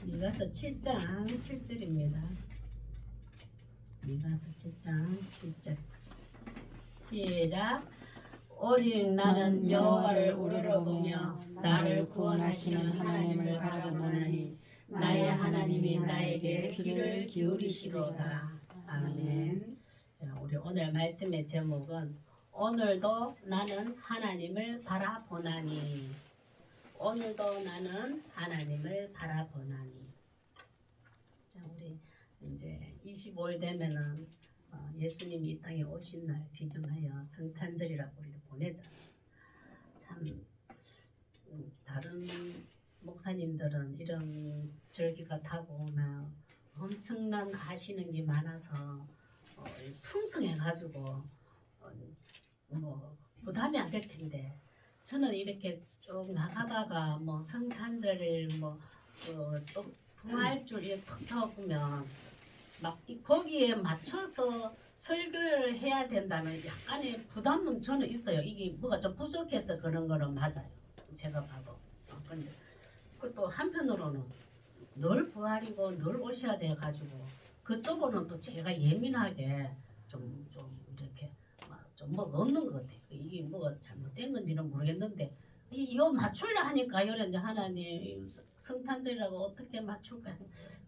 미가서 7장 7절입니다. 미가서 7장 7절. 시작. 오직 나는 여호와를 우러러보며 나를 구원하시는 하나님을 바라보나니 나의 하나님이 나에게 귀를 기울이시로다. 아멘. 우리 오늘 말씀의 제목은 오늘도 나는 하나님을 바라보나니. 오늘도 나는 하나님을 바라보나니. 자, 우리 이제 25일 되면은 예수님이 이 땅에 오신 날 기념하여 성탄절이라고 우리를 보내잖아요. 참 다른 목사님들은 이런 절기가 다고 막 엄청난 하시는 게 많아서 풍성해가지고 뭐 부담이 안 될 텐데 저는 이렇게 쭉 나가다가 뭐 성탄절을 또 부활절 이렇게 턱 보면 막 거기에 맞춰서 설교를 해야 된다는 약간의 부담은 저는 있어요. 이게 뭐가 좀 부족해서 그런 거는 맞아요. 제가 봐도. 근데 또 한편으로는 늘 부활이고 늘 오셔야 돼 가지고 그쪽으로는 또 제가 예민하게 좀 이렇게 좀 뭐가 없는 것 같아요. 이게 뭐가 잘못된 건지는 모르겠는데 이거 맞추려 하니까 이런 이제 하나님 성탄절이라고 어떻게 맞출까?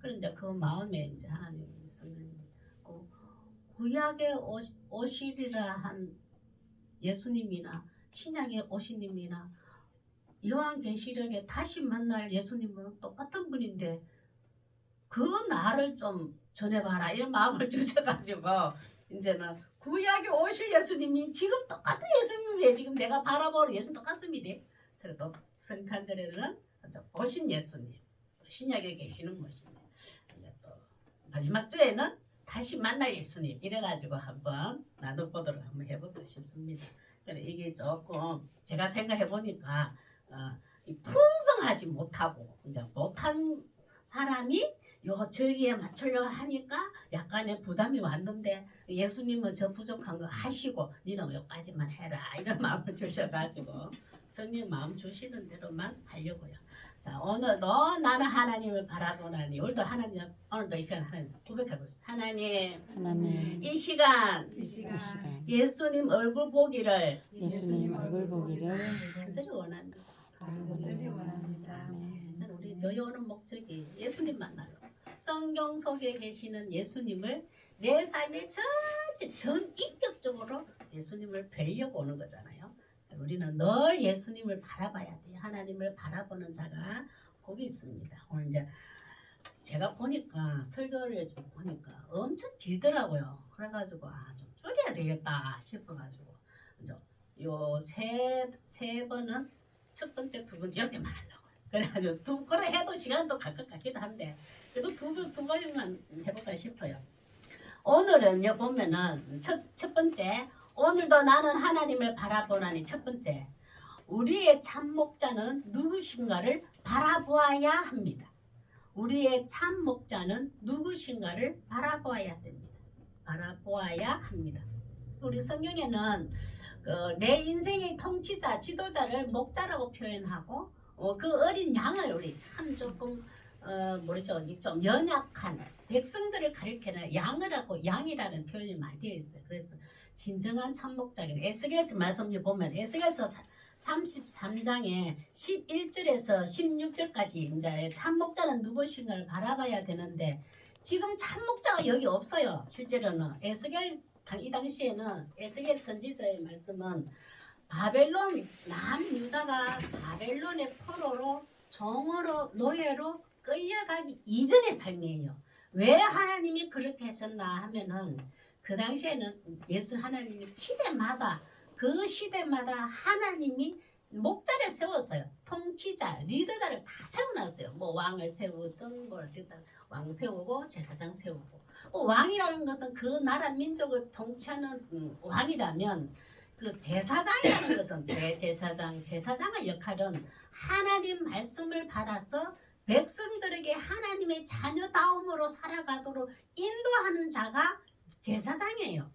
그런 이제 그 마음에 이제 하나님 성령님 구약에 오시리라 한 예수님이나 신약에 오시님이나 요한계시록에 다시 만날 예수님은 똑같은 분인데 그 나를 좀 전해봐라 이런 마음을 주셔가지고 이제는 구약에 오실 예수님이 지금 똑같은 예수님이에요. 지금 내가 바라보는 예수님 똑같습니다. 그래도 성탄절에는 오신 예수님, 신약에 계시는 예수님, 또 마지막 주에는 다시 만날 예수님 이래가지고 한번 나눠보도록 한번 해볼까 싶습니다. 그래 이게 조금 제가 생각해 보니까 풍성하지 못하고 이제 못한 사람이 요 절기에 맞추려고 하니까 약간의 부담이 왔는데 예수님은 저 부족한 거 하시고 니는 여기까지만 해라 이런 마음을 주셔가지고 성령 마음 주시는 대로만 하려고요. 자 오늘도 나는 하나님을 바라보나니 오늘도 하나님 오늘도 이 시간 하나님 고백해보겠습니다. 하나님 이 시간 예수님 얼굴 보기를 간절히 원합니다. 우리 교회 오는 목적이 예수님 만나러 성경 속에 계시는 예수님을 내 삶의 전체 전인격적으로 예수님을 뵈려고 오는 거잖아요. 우리는 늘 예수님을 바라봐야 돼요. 하나님을 바라보는 자가 복이 있습니다. 오늘 이제 제가 보니까 설교를 좀 보니까 엄청 길더라고요. 그래가지고 좀 줄여야 되겠다 싶어가지고 이제 요 세 번은 첫 번째, 두 번째 이렇게만 하려고. 그래가지고 그래 해도 시간도 갈 것 같기도 한데 그래도 두 번만 해볼까 싶어요. 오늘은요 보면은 첫 번째 오늘도 나는 하나님을 바라보나니 첫 번째 우리의 참 목자는 누구신가를 바라보아야 합니다. 우리의 참 목자는 누구신가를 바라보아야 됩니다. 바라보아야 합니다. 우리 성경에는 내 인생의 통치자, 지도자를 목자라고 표현하고 그 어린 양을 우리 참 조금 좀 연약한 백성들을 가리키는 양이라는 표현이 많이 되어 있어요. 그래서 진정한 참목자는 에스겔서 말씀을 보면 에스겔서 33장에 11절에서 16절까지 이제 참목자는 누구신가를 바라봐야 되는데 지금 참목자가 여기 없어요. 실제로는 이 당시에는 에스겔 선지자의 말씀은 바벨론 남유다가 바벨론의 포로로 종으로 노예로 끌려가기 이전의 삶이에요. 왜 하나님이 그렇게 하셨나 하면은 그 당시에는 하나님이 그 시대마다 하나님이 목자를 세웠어요. 통치자, 리더자를 다 세워놨어요. 뭐 왕을 세우든 왕 세우고 제사장 세우고 왕이라는 것은 그 나라 민족을 통치하는 왕이라면 그 제사장이라는 것은 제사장의 역할은 하나님 말씀을 받아서 백성들에게 하나님의 자녀다움으로 살아가도록 인도하는 자가 제사장이에요.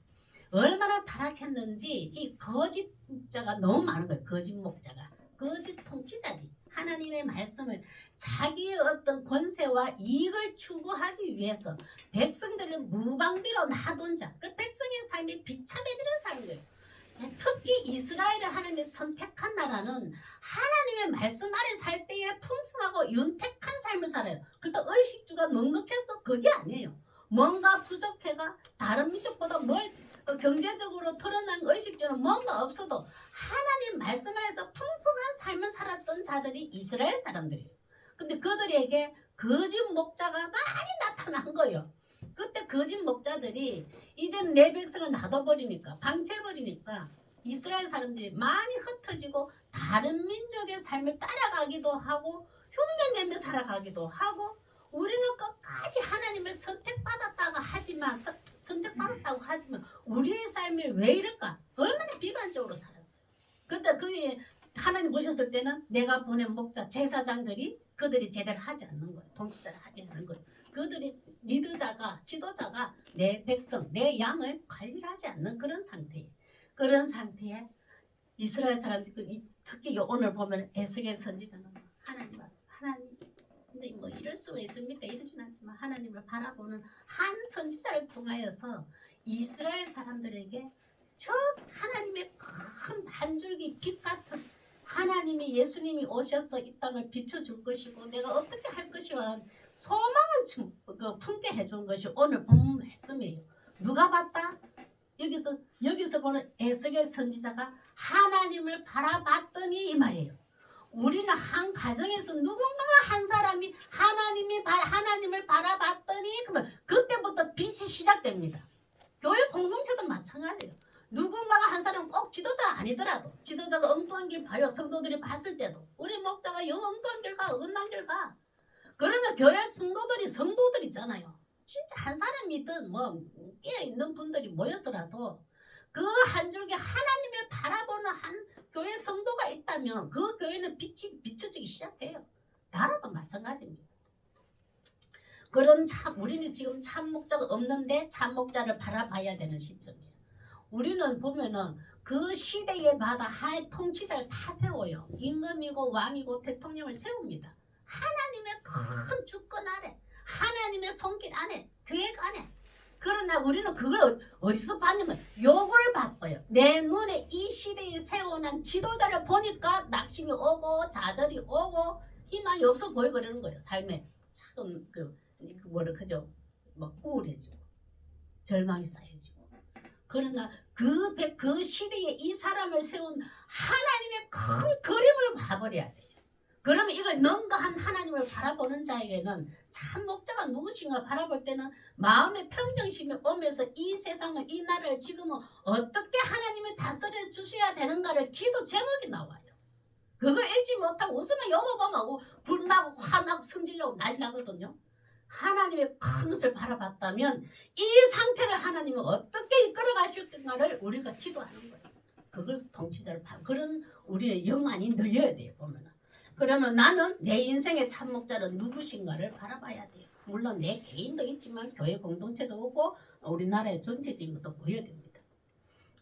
얼마나 타락했는지 이 거짓 목자가 너무 많은 거예요. 거짓 목자가 거짓 통치자지. 하나님의 말씀을 자기의 어떤 권세와 이익을 추구하기 위해서 백성들을 무방비로 놔둔 자, 그 백성의 삶이 비참해지는 삶이에요. 특히 이스라엘을 하나님이 선택한 나라는 하나님의 말씀 아래 살 때에 풍성하고 윤택한 삶을 살아요. 그래도 의식주가 넉넉해서 그게 아니에요. 뭔가 부족해가 다른 민족보다 경제적으로 드러난 의식주는 뭔가 없어도 하나님 말씀 안에서 풍성한 삶을 살았던 자들이 이스라엘 사람들이에요. 근데 그들에게 거짓 목자가 많이 나타난 거예요. 그때 거짓 목자들이 이제는 내 백성을 놔둬버리니까 방치해버리니까 이스라엘 사람들이 많이 흩어지고 다른 민족의 삶을 따라가기도 하고 흉내내며 살아가기도 하고 우리는 끝까지 하나님을 선택받았다고 하지만 우리의 삶이 왜 이럴까? 얼마나 비관적으로 살았어요. 근데 그게 하나님 보셨을 때는 내가 보낸 목자 제사장들이 그들이 제대로 하지 않는 거예요. 통치자를 하지 않는 거예요. 그들이 리더자가 지도자가 내 백성 내 양을 관리하지 않는 그런 상태예요. 그런 상태에 이스라엘 사람들이 특히 오늘 보면 에스겔 선지자는 하나님 근데 뭐 이럴 수가 있습니까? 이러진 않지만 하나님을 바라보는 한 선지자를 통하여서 이스라엘 사람들에게 저 하나님의 큰 한 줄기 빛 같은 하나님이 예수님이 오셔서 이 땅을 비춰줄 것이고 내가 어떻게 할 것이라는 소망을 품게 해준 것이 오늘 본 말씀이에요. 누가 봤다? 여기서 보는 에스겔 선지자가 하나님을 바라봤더니 이 말이에요. 우리는 한 가정에서 누군가가 한 사람이 하나님을 바라봤더니 그러면 그때부터 빛이 시작됩니다. 교회 공동체도 마찬가지예요. 누군가가 한 사람 꼭 지도자 아니더라도 지도자가 엉뚱한 길 봐요. 성도들이 봤을 때도 우리 목자가 영 엉뚱한 길 가 어긋난 길 가. 그러면 교회 성도들 있잖아요. 진짜 한 사람이든 뭐 깨어있는 분들이 모여서라도 그 한 줄기 하나님을 바라보는 한 교회 성도가 있다면 그 교회는 빛이 비춰지기 시작해요. 나라도 마찬가지입니다. 우리는 지금 참 목자가 없는데 참 목자를 바라봐야 되는 시점이에요. 우리는 보면은 그 시대에마다 하나의 통치자를 다 세워요. 임금이고 왕이고 대통령을 세웁니다. 하나님의 큰 주권 아래, 하나님의 손길 안에, 계획 안에. 그러나 우리는 그걸 어디서 봤냐면 욕을 바빠요. 내 눈에 이 시대에 세워난 지도자를 보니까 낙심이 오고 좌절이 오고 희망이 없어 보이고 그러는 거예요. 삶에 참 그죠? 막 우울해지고 절망이 쌓여지고. 그러나 그 시대에 이 사람을 세운 하나님의 큰 그림을 봐버려야 돼요. 그러면 이걸 능가한 하나님을 바라보는 자에게는 참 목자가 누구신가 바라볼 때는 마음의 평정심이 오면서 이 세상을 이 나라를 지금은 어떻게 하나님이 다스려 주셔야 되는가를 기도 제목이 나와요. 그걸 읽지 못하고 웃으면 영어보면 불나고 화나고 성질나고 난리 나거든요. 하나님의 큰 것을 바라봤다면 이 상태를 하나님은 어떻게 이끌어가실 건가를 우리가 기도하는 거예요. 그걸 통치자를 그런 우리의 영안이 늘려야 돼요. 보면은. 그러면 나는 내 인생의 참목자는 누구신가를 바라봐야 돼요. 물론 내 개인도 있지만 교회 공동체도 오고 우리나라의 전체적인 것도 보여야 됩니다.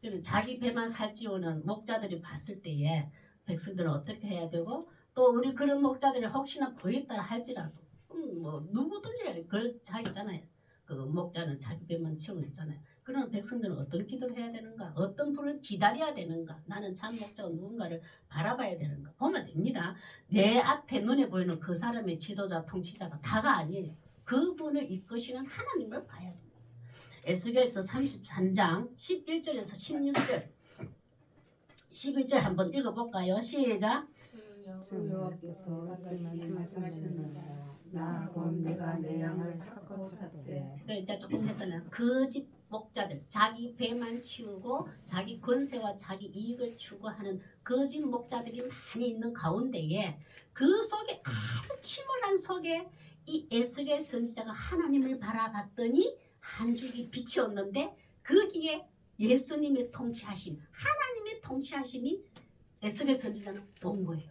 그리고 자기 배만 살찌우는 목자들이 봤을 때에 백성들은 어떻게 해야 되고 또 우리 그런 목자들이 혹시나 보였다 할지라도 뭐 누구든지 그럴 자 있잖아요. 그 목자는 자기 배만 채우는 있잖아요. 그러면 백성들은 어떤 기도를 해야 되는가? 어떤 분을 기다려야 되는가? 나는 참 목자가 누군가를 바라봐야 되는가? 보면 됩니다. 내 앞에 눈에 보이는 그 사람의 지도자, 통치자가 다가 아니에요. 그분을 이끄시는 하나님을 봐야 됩니다. 에스겔서 33장 11절에서 16절 11절 한번 읽어볼까요? 시작. 주 여호와께서 어찌 말씀하셨느냐 나 곧 내가 내 양을 찾고 찾되. 그래 이제 조금 했잖아요. 거짓 목자들 자기 배만 치우고 자기 권세와 자기 이익을 추구하는 거짓 목자들이 많이 있는 가운데에 그 속에 아주 침울한 속에 이 에스겔 선지자가 하나님을 바라봤더니 한 줄기 빛이 없는데 거기에 예수님의 통치하심 하나님의 통치하심이 에스겔 선지자는 본 거예요.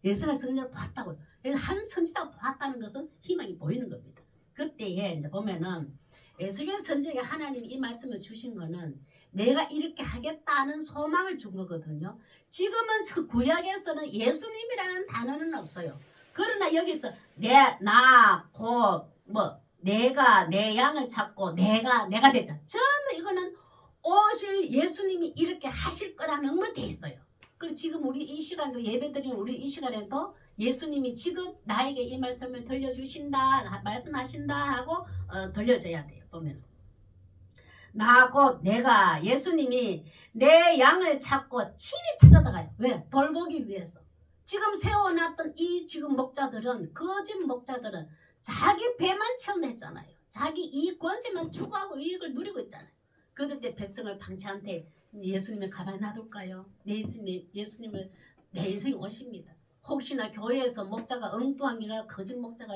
에스겔 선지자를 봤다고요. 한 선지자가 봤다는 것은 희망이 보이는 겁니다. 그때에 이제 보면은 에스겔 선지자에게 하나님이 이 말씀을 주신 거는 내가 이렇게 하겠다는 소망을 준 거거든요. 지금은 구약에서는 예수님이라는 단어는 없어요. 그러나 여기서 내가 내 양을 찾고 내가 되자. 전부 이거는 오실 예수님이 이렇게 하실 거라는 거 돼 있어요. 그리고 지금 우리 이 시간도 예배드리는 우리 이 시간에도 예수님이 지금 나에게 이 말씀을 들려주신다, 말씀하신다 하고 들려줘야 돼요. 보면 나 곧 내가 예수님이 내 양을 찾고 친히 찾아다가요. 왜? 돌보기 위해서. 지금 세워놨던 이 지금 목자들은 거짓 목자들은 자기 배만 채운했잖아요. 자기 이익 권세만 추구하고 이익을 누리고 있잖아요. 그런데 백성을 방치한테 예수님을 가만히 놔둘까요? 예수님을 내 인생에 오십니다. 혹시나 교회에서 목자가 엉뚱한이라 거짓 목자가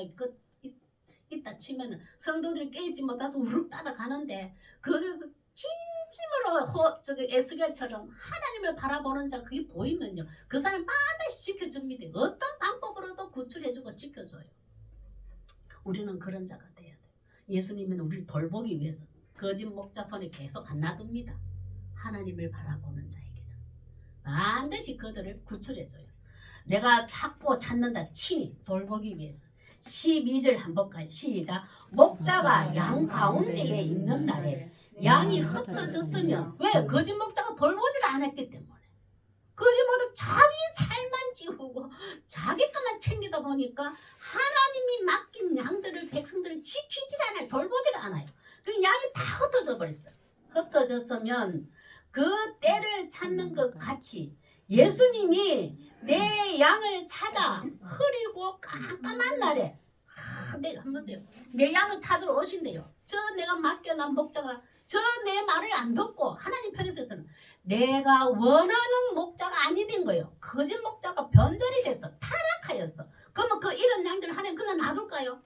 있다 치면은 성도들이 깨지 못해서 우르르 따라가는데 그중에서 진심으로 에스겔처럼 하나님을 바라보는 자 그게 보이면요 그 사람 반드시 지켜줍니다. 어떤 방법으로도 구출해주고 지켜줘요. 우리는 그런 자가 돼야 돼요. 예수님은 우리를 돌보기 위해서 거짓 목자 손에 계속 안 놔둡니다. 하나님을 바라보는 자에게는 반드시 그들을 구출해줘요. 내가 찾고 찾는다 친히 돌보기 위해서. 12절 한번 가요. 시작. 목자가 양 가운데에 있는 날에 양이 흩어졌으면 왜? 거짓 목자가 돌보지를 않았기 때문에. 거짓 목자 자기 살만 찌우고 자기 것만 챙기다 보니까 하나님이 맡긴 양들을 백성들을 지키질 않아요. 돌보질 않아요. 그 양이 다 흩어져 버렸어요. 흩어졌으면 그 때를 찾는 것 같이 예수님이 내 양을 찾아 흐리고 깜깜한 날에 한번 보세요. 내 양을 찾으러 오신대요. 저 내가 맡겨놓은 목자가 저 내 말을 안 듣고 하나님 편에서는 내가 원하는 목자가 아니 된 거예요. 거짓 목자가 변절이 됐어. 타락하였어. 그러면 그 이런 양들을 하나님 그냥 놔둘까요?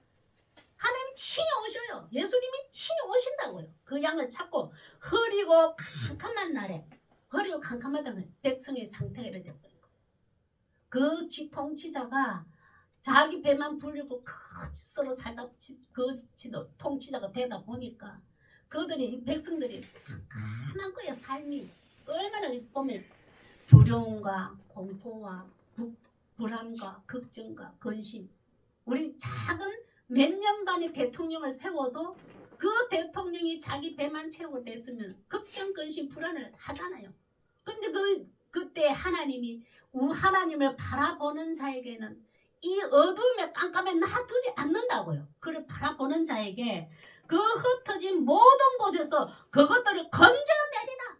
하나님 친히 오셔요. 예수님이 친히 오신다고요. 그 양을 찾고 흐리고 캄캄한 날에 흐리고 캄캄한 날에 백성의 상태가 이래 돼버린 거예요. 그 통치자가 자기 배만 불리고 거짓으로 살다 그 통치자가 되다 보니까 그들이 백성들이 깜깜한 거예요. 삶이 얼마나 보면 두려움과 공포와 불안과 걱정과 근심. 우리 작은 몇 년간의 대통령을 세워도 그 대통령이 자기 배만 채우고 됐으면 걱정, 근심, 불안을 하잖아요. 근데 그때 하나님을 바라보는 자에게는 이 어둠에 깜깜에 놔두지 않는다고요. 그를 바라보는 자에게 그 흩어진 모든 곳에서 그것들을 건져내리라.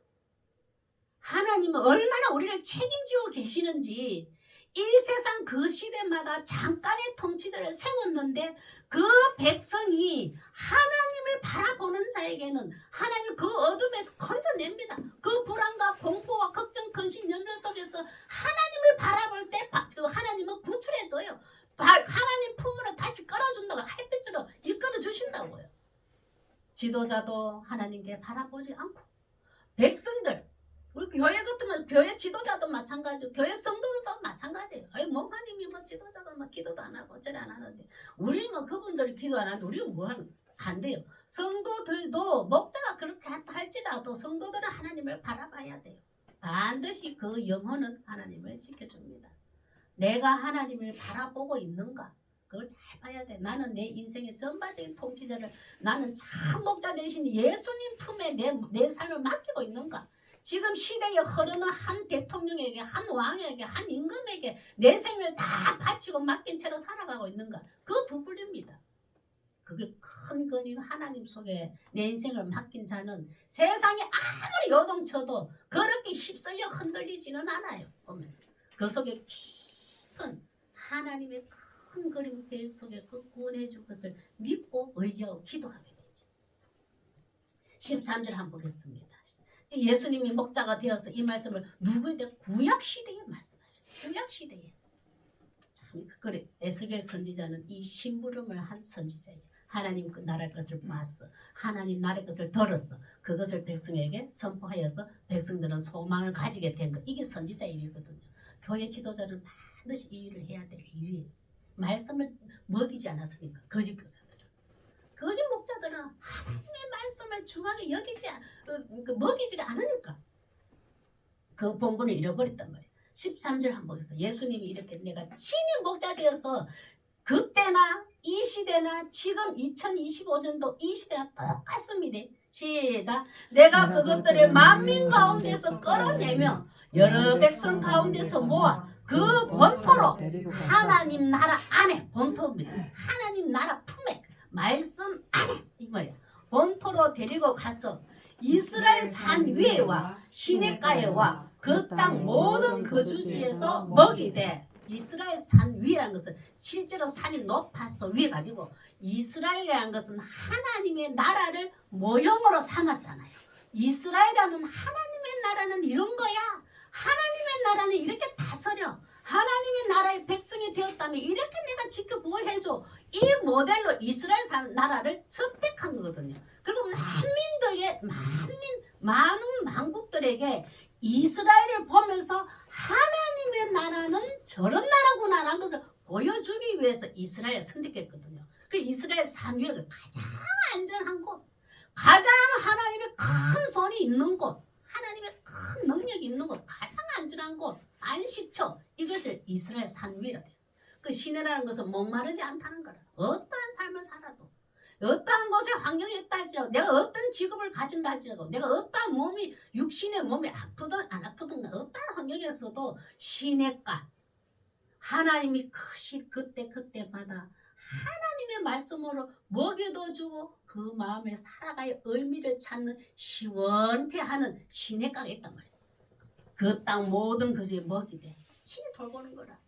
하나님은 얼마나 우리를 책임지고 계시는지 이 세상 그 시대마다 잠깐의 통치자를 세웠는데 그 백성이 하나님을 바라보는 자에게는 하나님 그 어둠에서 건져냅니다. 그 불안과 공포와 걱정, 근심, 염려 속에서 하나님을 바라볼 때 하나님은 구출해줘요. 하나님 품으로 다시 끌어준다고 햇빛으로 이끌어 주신다고요. 지도자도 하나님께 바라보지 않고 백성들 우리 교회 같으면 교회 지도자도 마찬가지고 교회 성도도 마찬가지예요. 목사님이 지도자가 기도도 안 하고 어쩌리 안 하는데 우리는 그분들이 기도 안 하는데 우리는 안 돼요. 성도들도 목자가 그렇게 할지라도 성도들은 하나님을 바라봐야 돼요. 반드시 그 영혼은 하나님을 지켜줍니다. 내가 하나님을 바라보고 있는가 그걸 잘 봐야 돼. 나는 내 인생의 전반적인 통치자를 나는 참 목자 대신 예수님 품에 내 삶을 맡기고 있는가. 지금 시대에 흐르는 한 대통령에게 한 왕에게 한 임금에게 내 생을 다 바치고 맡긴 채로 살아가고 있는가. 그 두 분입니다. 그걸 큰 근인 하나님 속에 내 인생을 맡긴 자는 세상에 아무리 요동쳐도 그렇게 휩쓸려 흔들리지는 않아요. 보면 그 속에 깊은 하나님의 큰 그림 계획 속에 그 구원해 줄 것을 믿고 의지하고 기도하게 되죠. 13절 한번 보겠습니다. 예수님이 목자가 되어서 이 말씀을 누구에게 구약 시대에 말씀하셨어요. 구약 시대에. 참 그래 에스겔 선지자는 이 심부름을 한 선지자예요. 하나님 그 나라의 것을 봤어. 하나님 나라의 것을 들었어. 그것을 백성에게 선포하여서 백성들은 소망을 가지게 된 것. 이게 선지자의 일이거든요. 교회 지도자는 반드시 이 일을 해야 될 일이에요. 말씀을 먹이지 않았으니까 거짓 교사들은. 거짓 목자들 목자들은 하나님의 말씀을 중하게 먹이지가 않으니까 그 본분을 잃어버렸단 말이에요. 13절 한번 보겠습니다. 예수님이 이렇게 내가 친히 목자 되어서 그때나 이 시대나 지금 2025년도 이 시대나 똑같습니다. 시작. 내가 그것들을 만민 가운데서 끌어내며 여러 백성 가운데서 모아 그 본토로 하나님 나라 안에 본토입니다. 하나님 나라 품에 말씀 안에 이거예요. 본토로 데리고 가서 이스라엘 산 위에와 시내가에와 그 땅 모든 거주지에서 먹이되 이스라엘 산 위라는 것은 실제로 산이 높아서 위에 가지고 이스라엘이라는 것은 하나님의 나라를 모형으로 삼았잖아요. 이스라엘이라는 하나님의 나라는 이런 거야. 하나님의 나라는 이렇게 다스려. 하나님의 나라의 백성이 되었다면 이렇게 내가 지켜보호해줘. 이 모델로 이스라엘 나라를 선택한 거거든요. 그리고 많은 만국들에게 이스라엘을 보면서 하나님의 나라는 저런 나라구나라는 것을 보여주기 위해서 이스라엘을 선택했거든요. 그 이스라엘 산 위가 가장 안전한 곳, 가장 하나님의 큰 손이 있는 곳, 하나님의 큰 능력이 있는 곳, 가장 안전한 곳, 안식처, 이것을 이스라엘 산 위라 했어요. 그 시내라는 것은 목마르지 않다는 거라. 어떠한 삶을 살아도, 어떠한 곳에 환경이 있다 할지라도, 내가 어떤 직업을 가진다 할지라도, 내가 어떠한 몸이, 육신의 몸이 아프든 안 아프든 어떠한 환경에서도 시내가 하나님이 그때마다 하나님의 말씀으로 먹여도 주고 그 마음에 살아가야 의미를 찾는 시원케하는 시내가가 있단 말이에요. 그 땅 모든 거지에 먹이되 친히 돌보는 거라.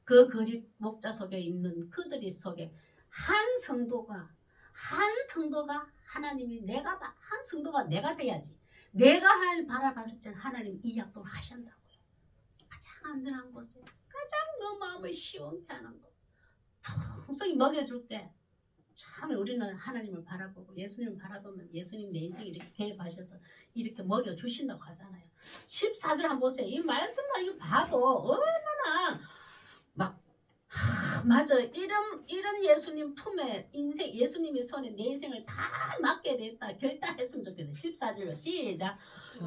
그 거짓 목자 속에 있는 그들이 속에 한 성도가 하나님이 한 성도가 내가 돼야지. 내가 하나님 바라봤을 때는 하나님 이 약속을 하신다고요. 가장 안전한 곳에 가장 너 마음을 시원케 하는 곳, 풍성히 먹여줄 때 참 우리는 하나님을 바라보고 예수님을 바라보면 예수님 내 인생 이렇게 개입하셔서 이렇게 먹여주신다고 하잖아요. 14절 한번 보세요. 이 말씀만 이거 봐도 얼마나 막 맞아. 이런 예수님 품에 인생 예수님의 손에 내 인생을 다 맡게 됐다 결단했으면 좋겠어요. 14절로 시작.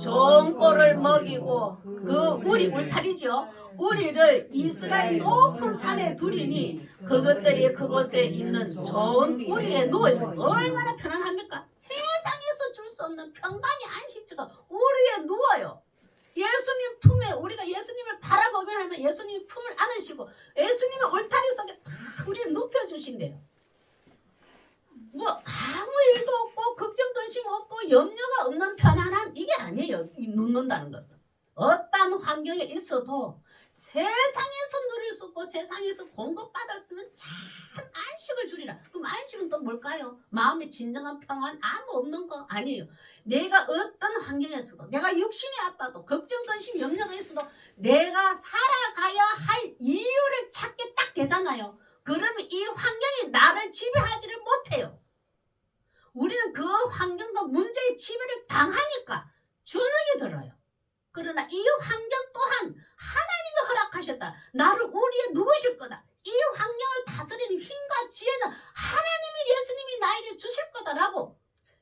좋은 꼴을 먹이고 그 우리 울타리죠. 우리를 이스라엘 높은 산에 두리니 그것들이 그곳에 있는 좋은 우리에 누워있어. 얼마나 편안합니까? 세상에서 줄 수 없는 평강의 안식처가 우리에 누워요. 예수님 품에 우리가 예수님을 바라보면 하면 예수님 품을 안으시고 예수님의 울타리 속에 다 우리를 눕혀주신대요. 뭐 아무 일도 없고 걱정 근심 없고 염려가 없는 편안함 이게 아니에요. 눕는다는 것은 어떤 환경에 있어도 세상에서 누릴 수 없고 세상에서 공급받았으면 참 안식을 주리라. 그럼 안식은 또 뭘까요? 마음의 진정한 평안 아무 없는 거 아니에요. 내가 어떤 환경에서도 내가 육신이 아파도 걱정 근심 염려가 있어도 내가 살아가야 할 이유를 찾게 딱 되잖아요. 그러면 이 환경이 나를 지배하지를 못해요. 우리는 그 환경과 문제의 지배를 당하니까 주눅이 들어요. 그러나 이 환경 또한 하나님이 허락하셨다. 나를 우리에 누우실 거다. 이 환경을 다스리는 힘과 지혜는 하나님이 예수님이 나에게 주실 거다라고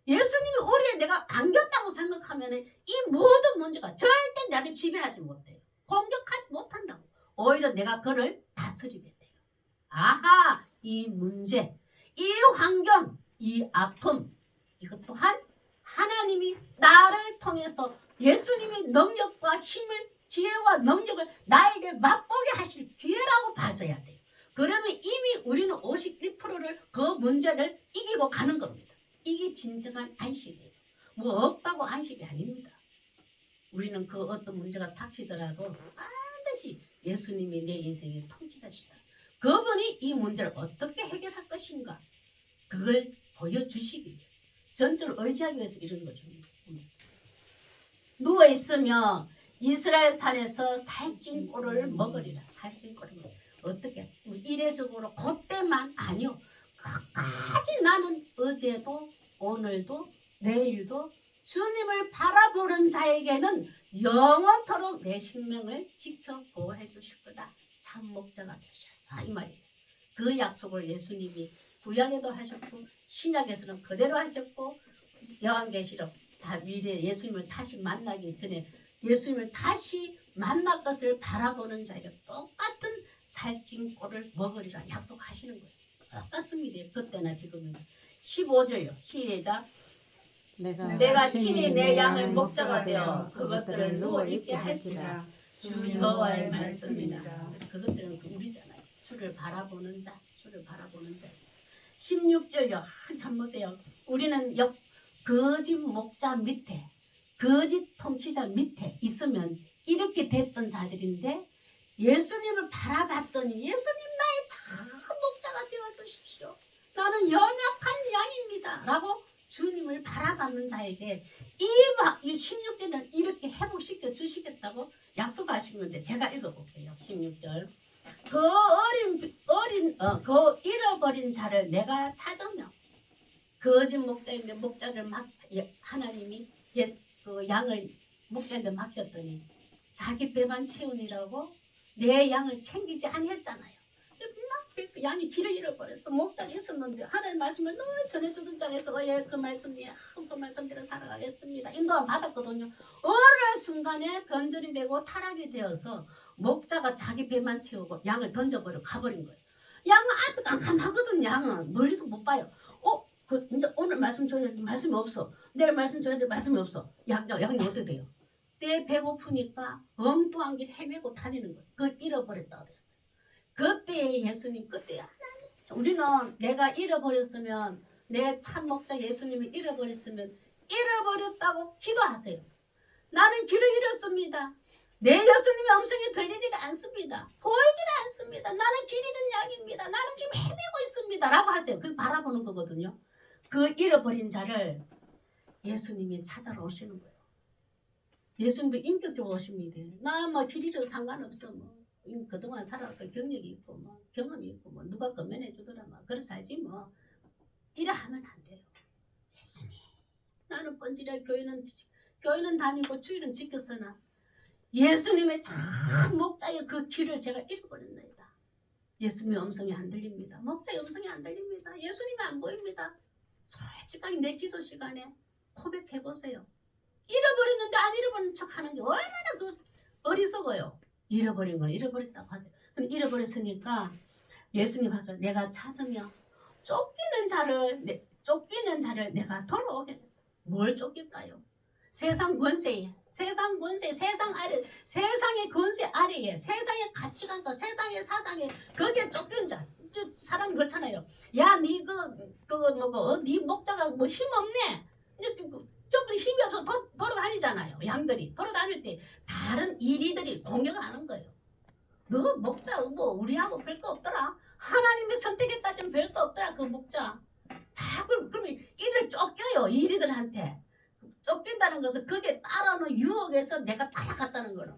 예수님이 우리에 내가 안겼다고 생각하면 이 모든 문제가 절대 나를 지배하지 못해요. 공격하지 못한다고. 오히려 내가 그를 다스리게 돼요. 아하, 이 문제, 이 환경, 이 아픔 이것 또한 하나님이 나를 통해서 예수님의 능력과 힘을 지혜와 능력을 나에게 맛보게 하실 기회라고 봐줘야 돼요. 그러면 이미 우리는 51%를 그 문제를 이기고 가는 겁니다. 이게 진정한 안식이에요. 뭐 없다고 안식이 아닙니다. 우리는 그 어떤 문제가 닥치더라도 반드시 예수님이 내 인생의 통치자시다. 그분이 이 문제를 어떻게 해결할 것인가 그걸 보여주시기 위해서 전적으로 의지하기 위해서 이런 거 줍니다. 누워있으며 이스라엘 산에서 살찐 꼴을 먹으리라. 살찐 꼴을 먹으리라. 어떻게? 이례적으로 그때만 아니요. 끝까지 나는 어제도 오늘도 내일도 주님을 바라보는 자에게는 영원토록 내 생명을 지켜 보호해 주실 거다. 참 목자가 되셨어 이 말이에요. 그 약속을 예수님이 구약에도 하셨고 신약에서는 그대로 하셨고 요한계시록 다 미래 예수님을 다시 만나기 전에 예수님을 다시 만날 것을 바라보는 자에게 똑같은 살찐 꼴을 먹으리라 약속하시는 거예요. 똑같습니다. 그때나 지금은. 15절요. 시작. 내가 친히 내 양의 목자가 되어 그것들을 누워 있게 할지라. 주 여호와의 말씀입니다. 그것들은 우리잖아요. 주를 바라보는 자, 주를 바라보는 자. 16절요. 참 보세요. 우리는 거짓 목자 밑에, 거짓 통치자 밑에 있으면 이렇게 됐던 자들인데 예수님을 바라봤더니 예수님 나의 참 목자가 되어주십시오. 나는 연약한 양입니다. 라고 주님을 바라봤는 자에게 이 16절은 이렇게 회복시켜 주시겠다고 약속하신 건데 제가 읽어볼게요. 16절. 그 잃어버린 자를 내가 찾으며 거짓 목자인데 목자를 하나님이 그 양을 목자인데 맡겼더니 자기 배만 채우니라고 내 양을 챙기지 아니했잖아요. 그래서 양이 길을 잃어버렸어. 목자가 있었는데 하나님 말씀을 늘 전해주던 장에서 그 말씀이야. 그 말씀대로 살아가겠습니다. 인도함 받았거든요. 어느 순간에 변절이 되고 타락이 되어서 목자가 자기 배만 채우고 양을 던져버려 가버린 거예요. 양은 아주 깜깜하거든. 양은 멀리도 못 봐요. 이제 오늘 말씀 줘야 되는데 말씀이 없어. 내일 말씀 줘야 되는데 말씀이 없어. 양이 어떻게 돼요? 때 배고프니까 엉뚱한 길 헤매고 다니는 거예요. 그걸 잃어버렸다고 그랬어요. 그때 예수님, 그때 하나님, 우리는 내가 잃어버렸으면 내 참 목자 예수님이 잃어버렸으면 잃어버렸다고 기도하세요. 나는 길을 잃었습니다. 내 예수님의 음성이 들리지가 않습니다. 보이지가 않습니다. 나는 길 잃은 양입니다. 나는 지금 헤매고 있습니다. 라고 하세요. 그걸 바라보는 거거든요. 그 잃어버린 자를 예수님이 찾아러 오시는 거예요. 예수님도 인격적으로 오십니다. 나 뭐 길 잃어도 상관없어. 뭐 그동안 살아왔던 경력이 있고 뭐 경험이 있고 뭐 누가 건면해 주더라 뭐 그래 살지 뭐 이래 하면 안 돼요. 예수님 나는 번지라 교회는 다니고 주일은 지켰으나 예수님의 참 목자의 그 길을 제가 잃어버렸나이다. 예수님의 음성이 안 들립니다. 목자의 음성이 안 들립니다. 예수님이 안 보입니다. 솔직하게 내 기도 시간에 고백해보세요. 잃어버렸는데 안 잃어버린 척 하는 게 얼마나 그 어리석어요. 잃어버린 걸 잃어버렸다고 하죠. 잃어버렸으니까 예수님 하셔 내가 찾으며 쫓기는 자를 내가 돌아오게. 뭘 쫓길까요? 세상 권세, 세상의 권세 아래에 세상의 가치관과 세상의 사상에 거기에 쫓기는 자. 사람이 그렇잖아요. 야, 네 네 목자가 뭐 힘 없네. 전부 힘이 없어서 돌아다니잖아요. 양들이 돌아다닐 때 다른 이리들이 공격을 하는 거예요. 너 목자 뭐 우리하고 별거 없더라. 하나님이 선택했다 지금 별거 없더라. 그 목자. 자꾸 그러면 이들 쫓겨요. 이리들한테. 쫓긴다는 것은 그게 따라오는 유혹에서 내가 따라갔다는 거는.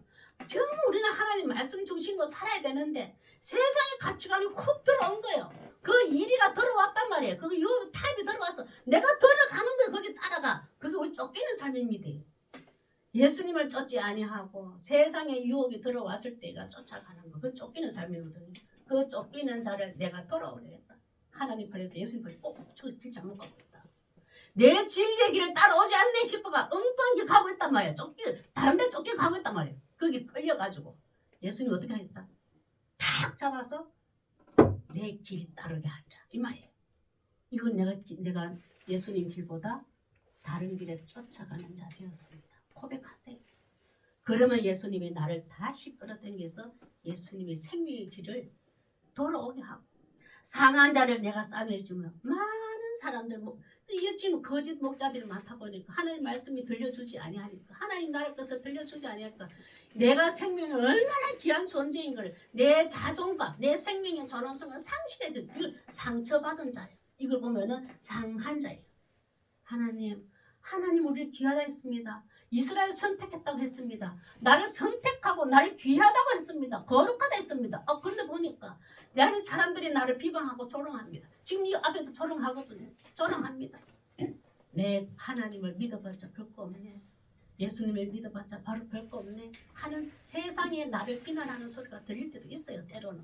정말 우리는 하나님 말씀 중심으로 살아야 되는데 세상의 가치관이 훅 들어온 거예요. 그 이리가 들어왔단 말이에요. 그 유혹 타입이 들어와서 내가 들어가는 거예요. 거기 따라가. 그게 우리 쫓기는 삶입니다. 예수님을 쫓지 아니하고 세상의 유혹이 들어왔을 때가 쫓아가는 거. 그 쫓기는 삶이거든요. 그 쫓기는 자를 내가 돌아오겠다. 하나님 그래서 예수님 저 길 잘못 가고 있다. 내 진리의 길을 따라오지 않네 싶어가 엉뚱한 길 가고 있단 말이야. 다른 데 쫓겨 가고 있단 말이야. 거기 끌려가지고 예수님 어떻게 하겠다? 탁 잡아서 내 길 따르게 하자 이 말이에요. 이건 내가 예수님 길보다 다른 길에 쫓아가는 자 되었습니다. 고백하세요. 그러면 예수님이 나를 다시 끌어당겨서 예수님의 생명의 길을 돌아오게 하고 상한 자를 내가 싸매주면 많은 사람들 이게 지금 거짓 목자들이 많다 보니까 하나님 말씀이 들려주지 아니하니까 하나님 나라 것을 들려주지 아니하니까 내가 생명이 얼마나 귀한 존재인 걸 내 자존감 내 생명의 존엄성을 상실해도 이걸 상처받은 자예요. 이걸 보면은 상한 자예요. 하나님 우리를 귀하다 했습니다. 이스라엘 선택했다고 했습니다. 나를 선택하고 나를 귀하다고 했습니다. 거룩하다 했습니다. 그런데 보니까 나는 사람들이 나를 비방하고 조롱합니다. 지금 이 앞에도 조롱하거든요. 조롱합니다. 내 하나님을 믿어봤자 별거 없네. 예수님을 믿어봤자 바로 별거 없네 하는 세상에 나를 비난하는 소리가 들릴 때도 있어요. 때로는.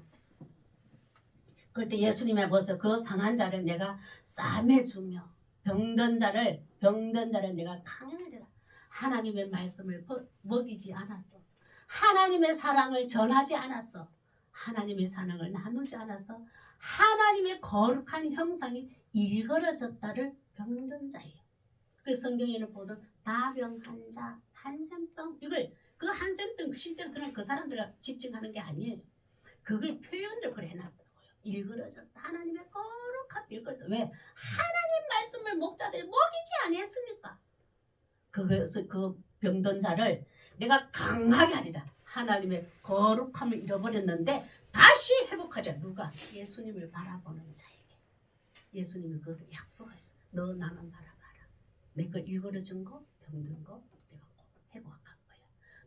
그때 예수님의 보세요. 그 상한 자를 내가 싸매주며 병든 자를 내가 강하리라. 하나님의 말씀을 먹이지 않았어. 하나님의 사랑을 전하지 않았어. 하나님의 사랑을 나누지 않았어. 하나님의 거룩한 형상이 일그러졌다를 병든 자예요. 그 성경에는 보던 다병한 자, 한센병, 이걸 그 한센병 실제로 들은 그 사람들이 지칭하는 게 아니에요. 그걸 표현을 그래 해놨다고요. 일그러졌다. 하나님의 거룩한 일그러졌다. 왜? 하나님 말씀을 목자들이 먹이지 아니했습니까? 그래서 그 병든 자를 내가 강하게 하리라. 하나님의 거룩함을 잃어버렸는데 다시 회복하리라. 누가? 예수님을 바라보는 자에게. 예수님이 그것을 약속하셨어요. 너 나만 바라봐라. 내가 일그러진 거, 병든 거 내가 회복할 거야.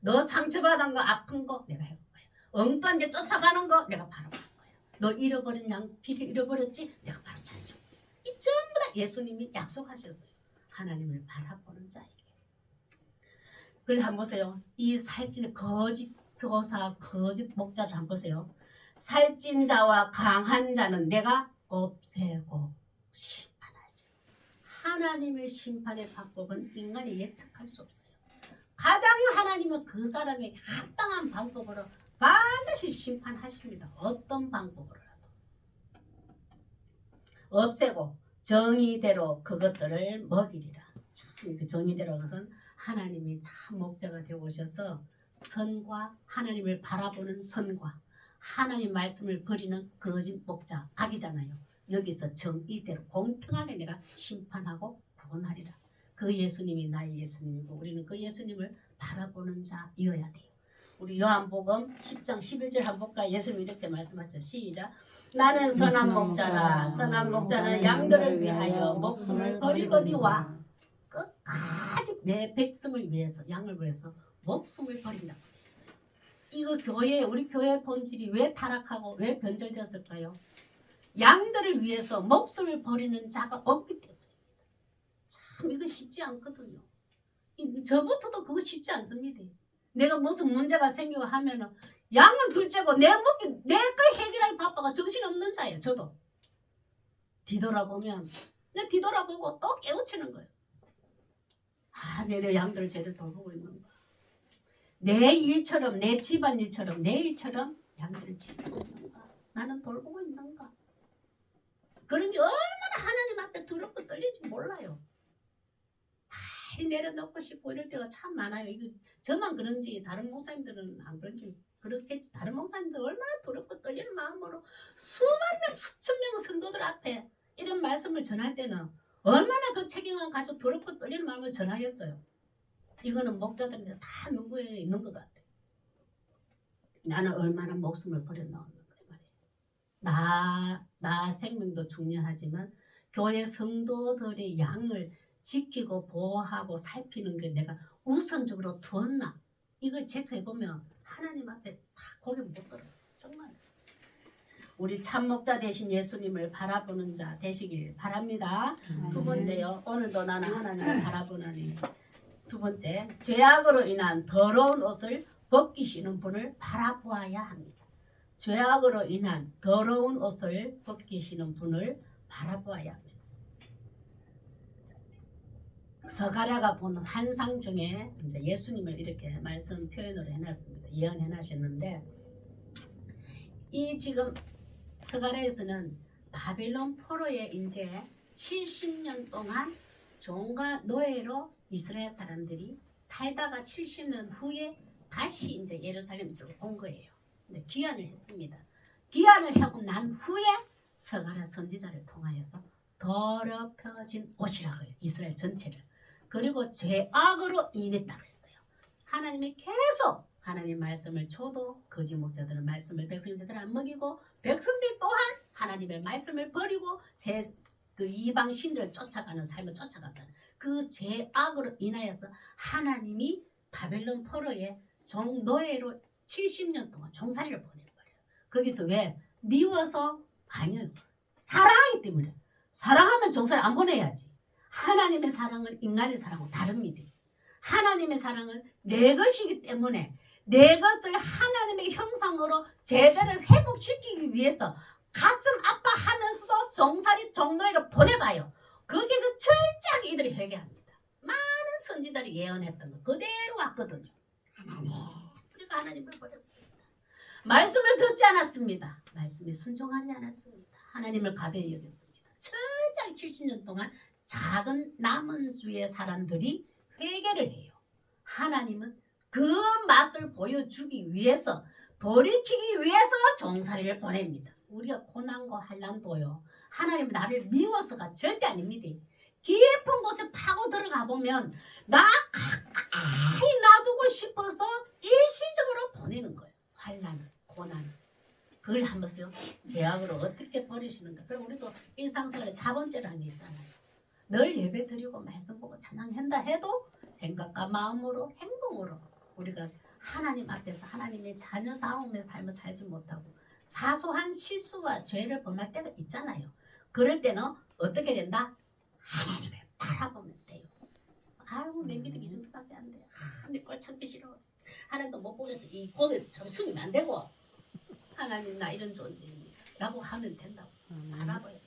너 상처받은 거, 아픈 거 내가 회복할 거야. 엉뚱한 데 쫓아가는 거 내가 바로 갈 거야. 너 잃어버린 양, 길을 잃어버렸지? 내가 바로 찾아줄 거야. 이 전부 다 예수님이 약속하셨어요. 하나님을 바라보는 자에게. 그래서 한번 보세요. 이 살찐 거짓 교사, 거짓 목자를 한번 보세요. 살찐 자와 강한 자는 내가 없애고 심판하죠. 하나님의 심판의 방법은 인간이 예측할 수 없어요. 가장 하나님은 그 사람에게 합당한 방법으로 반드시 심판하십니다. 어떤 방법으로라도. 없애고 정의대로 그것들을 먹이리라. 참, 그 정의대로 것은 하나님이 참 목자가 되어 오셔서 선과 하나님을 바라보는 선과 하나님 말씀을 버리는 거짓 목자 악이잖아요. 여기서 정의대로 공평하게 내가 심판하고 구원하리라. 그 예수님이 나의 예수님이고 우리는 그 예수님을 바라보는 자이어야 돼요. 우리 요한복음 10장 11절 한번 볼까? 예수님이 이렇게 말씀하셨죠. 시작. 나는 선한 목자라. 선한 목자는 양들을 위하여 목숨을 버리거니와 끝까지 내 백성을 위해서 양을 위해서 목숨을 버린다고 되어 있어요. 이거 교회 우리 교회 본질이 왜 타락하고 왜 변절되었을까요? 양들을 위해서 목숨을 버리는 자가 없기 때문입니다. 참 이거 쉽지 않거든요. 저부터도 그거 쉽지 않습니다. 내가 무슨 문제가 생기고 하면은 양은 둘째고 내 거 해결하기 바빠가 정신없는 자예요. 저도 뒤돌아보면 내 뒤돌아보고 또 깨우치는 거예요. 아, 내 양들을 제대로 돌보고 있는가? 내 일처럼 내 집안 일처럼 내 일처럼 양들을 지키고 있는가? 나는 돌보고 있는가? 그런 게 얼마나 하나님 앞에 두렵고 떨리지 몰라요. 다 내려놓고 싶고 이럴 때가 참 많아요. 이거 저만 그런지 다른 목사님들은 안 그런지 그렇겠지. 다른 목사님들 얼마나 두렵고 떨리는 마음으로 수만 명 수천 명 성도들 앞에 이런 말씀을 전할 때는 얼마나 그 책임감 가지고 두렵고 떨리는 마음을 전하겠어요. 이거는 목자들인데 다 누구에 있는 것 같아. 나는 얼마나 목숨을 버려놓았는가 말이에요. 나 생명도 중요하지만 교회 성도들의 양을 지키고 보호하고 살피는 게 내가 우선적으로 두었나? 이걸 체크해보면 하나님 앞에 다 고개 못 들어요. 정말. 우리 참목자 되신 예수님을 바라보는 자 되시길 바랍니다. 두 번째요. 오늘도 나는 하나님을 바라보나니. 두 번째, 죄악으로 인한 더러운 옷을 벗기시는 분을 바라보아야 합니다. 죄악으로 인한 더러운 옷을 벗기시는 분을 바라보아야 합니다. 서가랴가 본 환상 중에 이제 예수님을 이렇게 말씀 표현으로 해놨습니다. 예언해놨었는데 이 지금 서가랴에서는 바빌론 포로에 이제 70년 동안 종과 노예로 이스라엘 사람들이 살다가 70년 후에 다시 이제 예루살렘으로 온 거예요. 근데 귀환을 했습니다. 귀환을 하고 난 후에 서가랴 선지자를 통하여서 더럽혀진 옷이라고 해요. 이스라엘 전체를. 그리고 죄악으로 인했다고 했어요. 하나님이 계속 하나님 말씀을 줘도 거짓 목자들은 말씀을 백성들은 안 먹이고 백성들 또한 하나님의 말씀을 버리고 그 이방 신들을 쫓아가는 삶을 쫓아갔잖아요. 그 죄악으로 인하여서 하나님이 바벨론 포로에 종노예로 70년 동안 종살이를 보내버려요. 거기서 왜? 미워서? 아니요. 사랑하기 때문에. 사랑하면 종살이 안 보내야지. 하나님의 사랑은 인간의 사랑과 다릅니다. 하나님의 사랑은 내 것이기 때문에 내 것을 하나님의 형상으로 제대로 회복시키기 위해서 가슴 아파하면서도 종살이 종로회로 보내봐요. 거기서 철저하게 이들이 회개합니다. 많은 선지자들이 예언했던 거 그대로 왔거든요. 하나님, 우리가 하나님을 버렸습니다. 말씀을 듣지 않았습니다. 말씀에 순종하지 않았습니다. 하나님을 가벼이 여겼습니다. 철저히 70년 동안 작은 남은 수의 사람들이 회개를 해요. 하나님은 그 맛을 보여주기 위해서 돌이키기 위해서 종살이를 보냅니다. 우리가 고난과 환난도요. 하나님 나를 미워서가 절대 아닙니다. 깊은 곳에 파고 들어가 보면 나 가까이 놔두고 싶어서 일시적으로 보내는 거예요. 환난을, 고난을. 그걸 한 번씩 제약으로 어떻게 버리시는가. 그럼 우리도 일상생활에 자본죄라는 게 있잖아요. 늘 예배 드리고 말씀 보고 찬양한다 해도 생각과 마음으로 행동으로 우리가 하나님 앞에서 하나님의 자녀다움의 삶을 살지 못하고 사소한 실수와 죄를 범할 때가 있잖아요. 그럴 때는 어떻게 된다? 하나님을 바라보면 돼요. 아유 내 믿음이 이 정도밖에 안 돼요. 내 꼴 참기 싫어. 하나님도 못 보겠어. 이 고개 숙이면 안 되고 하나님 나 이런 존재입니다 라고 하면 된다고 바라봐요.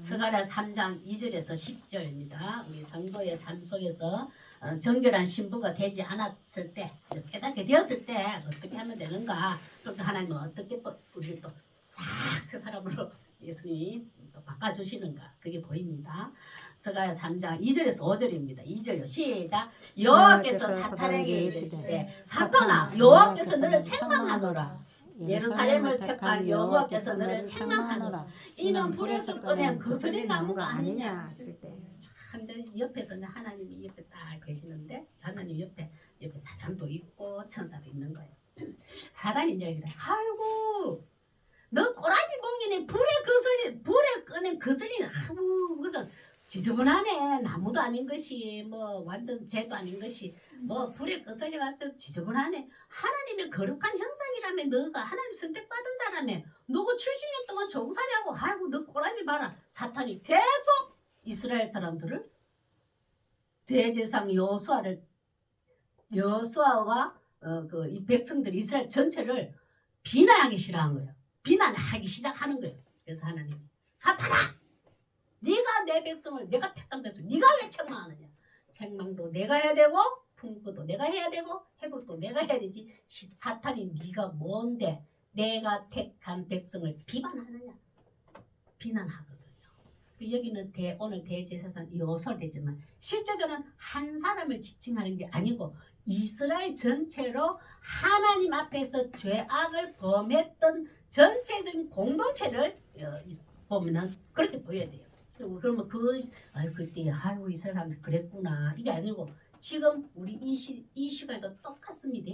스가랴 3장 2절에서 10절입니다. 우리 성도의 삶 속에서 정결한 신부가 되지 않았을 때 깨닫게 되었을 때 어떻게 하면 되는가. 그렇게 하나님은 어떻게 또 우리를 또 싹 새 사람으로 예수님이 또 바꿔주시는가 그게 보입니다. 스가랴 3장 2절에서 5절입니다. 2절요 시작. 여호와께서 사탄에게 이르시되 사탄아 여호와께서 너를 책망하노라. 예루살렘을 택한 여호와께서 너를 책망하노라. 이는 불에서 꺼낸 그슬리 나무가 아니냐 하실 때 참 옆에서는 하나님이 옆에 딱 계시는데 하나님 옆에 사람도 있고 천사도 있는 거예요. 사단이 이제 그래. 아이고 너 꼬라지 몽이네 불에 꺼낸 그슬리는 아이고 그것은 지저분하네. 나무도 아닌 것이 뭐 완전 재도 아닌 것이 뭐 불에 거슬려가서 지저분하네. 하나님의 거룩한 형상이라며 너가 하나님 선택받은 자라며 너가 70년 동안 종살이하고 아이고 너 꼬라지 마라. 사탄이 계속 이스라엘 사람들을 대제사장 여호수아와 이 백성들 이스라엘 전체를 비난하기 싫어한 거예요. 비난하기 시작하는 거예요. 그래서 하나님 사탄아 네가 내 백성을 내가 택한 백성 네가 왜 책망하느냐. 책망도 내가 해야 되고 풍부도 내가 해야 되고 회복도 내가 해야 되지. 사탄이 네가 뭔데 내가 택한 백성을 비난하느냐. 비난하거든요. 여기는 오늘 대제사장 여호수아 되지만 실제적으로는 한 사람을 지칭하는 게 아니고 이스라엘 전체로 하나님 앞에서 죄악을 범했던 전체적인 공동체를 보면은 그렇게 보여야 돼요. 그러면 그때 아이고 이 사람 그랬구나 이게 아니고 지금 우리 이 시간에도 똑같습니다.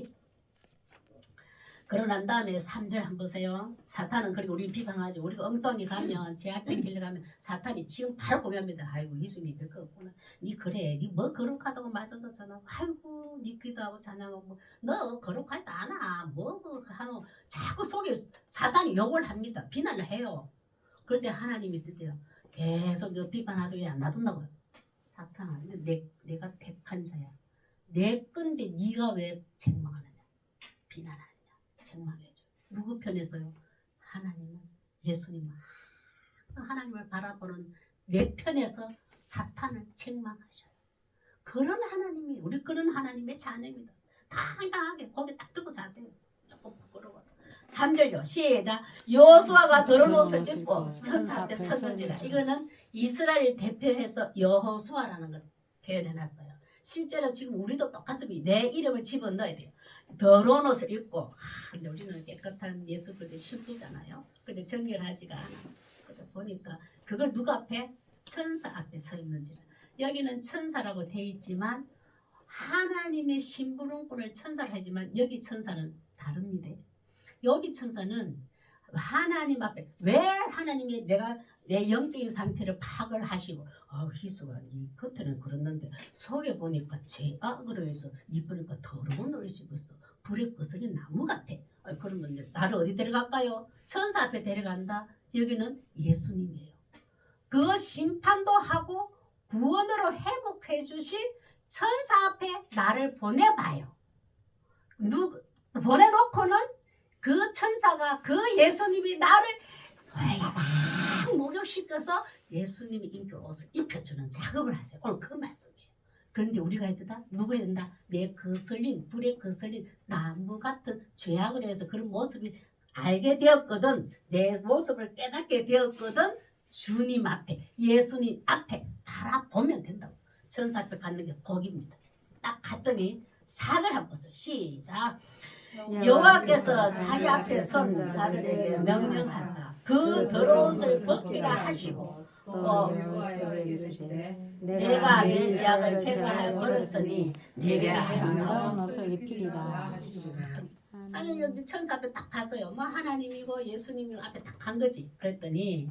그러고 난 다음에 3절 한번 보세요. 사탄은 그리고 우리 비방하죠. 우리가 엉덩이 가면 제 앞에 길러 가면 사탄이 지금 바로 고백합니다. 아이고 예수님 별거 없구나. 니 그래 니 뭐 거룩하다고 맞아도 전하고 아이고 니 기도하고 찬양하고 뭐, 너 거룩하지 않아 뭐 하노. 자꾸 속에 사탄이 욕을 합니다. 비난을 해요. 그럴 때 하나님이 있을 때요. 계속 너 비판하더니 안 놔둔다고요. 사탄아 내가 택한 자야. 내 건데 네가 왜 책망하느냐. 비난하느냐. 책망해줘. 누구 편에서요? 하나님은 예수님은 항상 하나님을 바라보는 내 편에서 사탄을 책망하셔요. 그런 하나님이 우리 그런 하나님의 자녀입니다. 당당하게 고개 딱 들고 사세요. 조금 부끄러워. 3절요. 시작. 여호수아가 더러운 옷을 입고 천사 앞에 섰는지라. 이거는 이스라엘 대표해서 여호수아라는 걸 표현해놨어요. 실제로 지금 우리도 똑같습니다. 내 이름을 집어넣어야 돼요. 더러운 옷을 입고 근데 우리는 깨끗한 예수들의 신부잖아요. 근데 정결하지가 않아. 보니까 그걸 누가 앞에? 천사 앞에 서 있는지라. 여기는 천사라고 돼 있지만 하나님의 심부름꾼을 천사로 하지만 여기 천사는 다릅니다. 여기 천사는 하나님 앞에 왜 하나님이 내 영적인 상태를 파악을 하시고 희수가 네 겉에는 그랬는데 속에 보니까 죄악으로 해서 입으니까 더러운 옷을 입었어. 불에 거슬린 나무 같아. 그러면 나를 어디 데려갈까요? 천사 앞에 데려간다. 여기는 예수님이에요. 그 심판도 하고 구원으로 회복해 주실 천사 앞에 나를 보내봐요. 보내놓고는 그 천사가 그 예수님이 나를 홀라당 목욕시켜서 예수님이 입을 옷을 입혀주는 작업을 하세요. 오늘 그 말씀이에요. 그런데 우리가 해야 된다? 누구 해야 된다? 내 거슬린 불에 거슬린 나무 같은 죄악을 해서 그런 모습이 알게 되었거든. 내 모습을 깨닫게 되었거든. 주님 앞에 예수님 앞에 바라보면 된다고. 천사 앞에 갖는 게 복입니다. 딱 갔더니 4절 한번 보세요. 시작. 여호와께서 자기 앞에 선 자들에게 명령하사 그 더러운 것을 벗기라 하시고 또 여호와여 이르시되 내가 내 죄악을 제거하여 버렸으니 내게 아름다운 아름다운 옷을 입히리라. 아니 여기 천사 앞에 딱 가서요. 뭐 하나님이고 예수님이 앞에 딱 간 거지. 그랬더니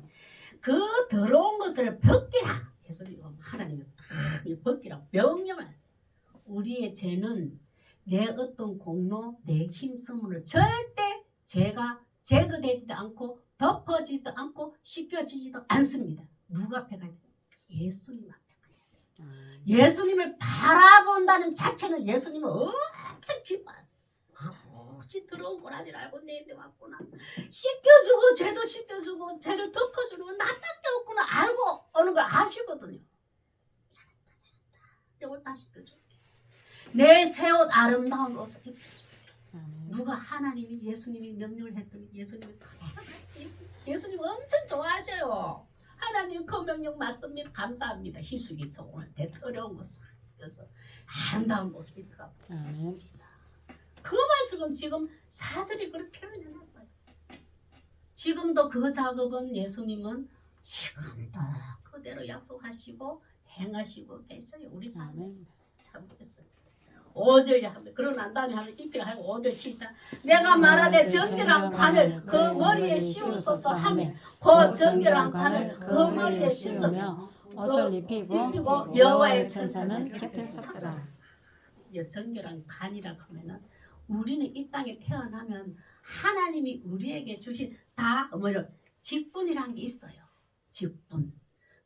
그 더러운 것을 벗기라. 예수님 하나님이 딱 벗기라고 명령을 했어요. 우리의 죄는 내 어떤 공로, 내 힘쓰므로 절대 죄가 제거되지도 않고 덮어지지도 않고 씻겨지지도 않습니다. 누가 앞에 가야 돼요? 예수님 앞에 가야 돼요. 예수님을 바라본다는 자체는 예수님은 엄청 기뻐하세요. 혹시 들어온 꼬라지를 알고 내한테 왔구나. 씻겨주고 죄도 씻겨주고 죄를 덮어주는 건 나밖에 없구나 알고 오는 걸 아시거든요. 잘한다. 이걸 다 씻겨줄게. 내 새 옷 아름다운 옷을 입혀줄게. 누가 하나님이 예수님이 명령을 했더니 예수님이 예수님 엄청 좋아하셔요. 하나님 그 명령 맞습니다. 감사합니다. 희숙이처럼 오늘 대터려운 것을 입혀서 아름다운 모습 입혀가 그 말씀은 지금 4절이 그렇게 표현해놨어요. 지금도 그 작업은 예수님은 지금도 그대로 약속하시고 행하시고 계셔요. 우리 삶에 참 그랬어요. 5절 하면 그러고 난 다음에 하면 입히라 하고 5절 7절 내가 말하되 정결한 관을 그 머리에 씌우소서 하며 그 정결한 관을 그 머리에 씌우며 옷을 입히고 여호와의 천사는 곁에 섰더라. 정결한 관이라고 하면은 우리는 이 땅에 태어나면 하나님이 우리에게 주신 다 뭐를 직분이라는 게 있어요. 직분.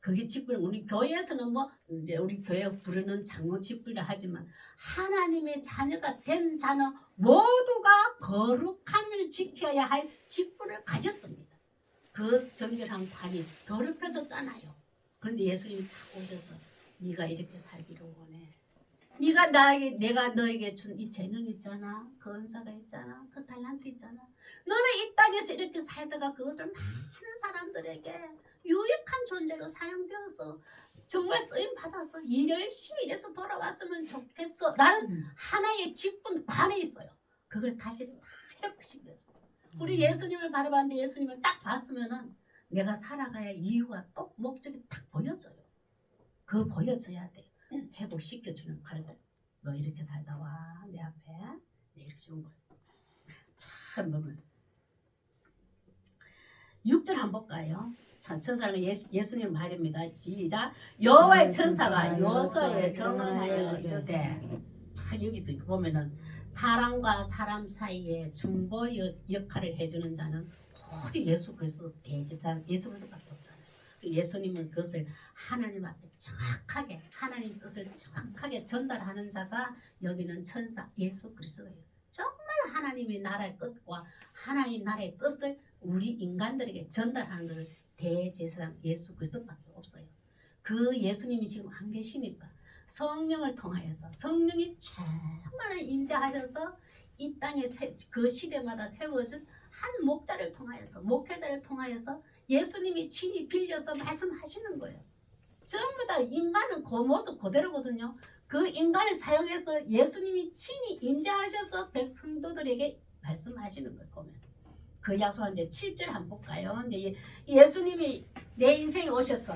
그게 직분. 우리 교회에서는 뭐 이제 우리 교회 부르는 장로 직분이라 하지만 하나님의 자녀가 된 자는 모두가 거룩한 일 지켜야 할 직분을 가졌습니다. 그 정결한 관이 더럽혀졌잖아요. 그런데 예수님이 딱 오셔서 네가 이렇게 살기를 원해. 내가 너에게 준 이 재능 있잖아. 그 은사가 있잖아. 그 달란트 있잖아. 너는 이 땅에서 이렇게 살다가 그것을 많은 사람들에게 유익한 존재로 사용되어서 정말 쓰임 받아서 열심히 일해서 돌아왔으면 좋겠어 라는 하나의 직분 관에 있어요. 그걸 다시 다 회복시켜서 우리 예수님을 바라봤는데 예수님을 딱 봤으면은 내가 살아가야 할 이유가 또 목적이 딱 보여져요. 그 보여져야 돼요. 회복시켜주는 칼들. 너 이렇게 살다 와. 내 앞에. 내 이렇게 주는 거야. 참 보면 6절 한번 볼까요? 천사가 예수님 말입니다. 시작. 여호와의 천사가 요소에 경언하여 이르되 참 여기서 보면은 사람과 사람 사이에 중보 역할을 해주는 자는 오직 예수 그리스도 대제사 예수 그리스도밖에 없잖아요. 예수님은 그것을 하나님 앞에 정확하게 하나님 뜻을 정확하게 전달하는 자가 여기는 천사 예수 그리스도예요. 정말 하나님의 나라의 뜻과 하나님 나라의 뜻을 우리 인간들에게 전달하는 것을 대제사장 예수 그리스도밖에 없어요. 그 예수님이 지금 안 계시니까 성령을 통하여서 성령이 충만히 임재하셔서 이 땅에 그 시대마다 세워진 한 목자를 통하여서 목회자를 통하여서 예수님이 친히 빌려서 말씀하시는 거예요. 전부 다 인간은 그 모습 그대로거든요. 그 인간을 사용해서 예수님이 친히 임재하셔서 백성도들에게 말씀하시는 거예요. 보면 그 약속하는데 7절 한번 볼까요? 예수님이 내 인생에 오셔서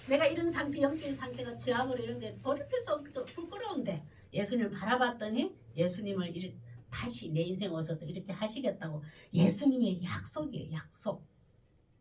내가 이런 상태 영적인 상태가 죄악으로 이런 게 돌이킬 수 없고 부끄러운데 예수님을 바라봤더니 예수님을 다시 내 인생에 오셔서 이렇게 하시겠다고 예수님의 약속이에요. 약속.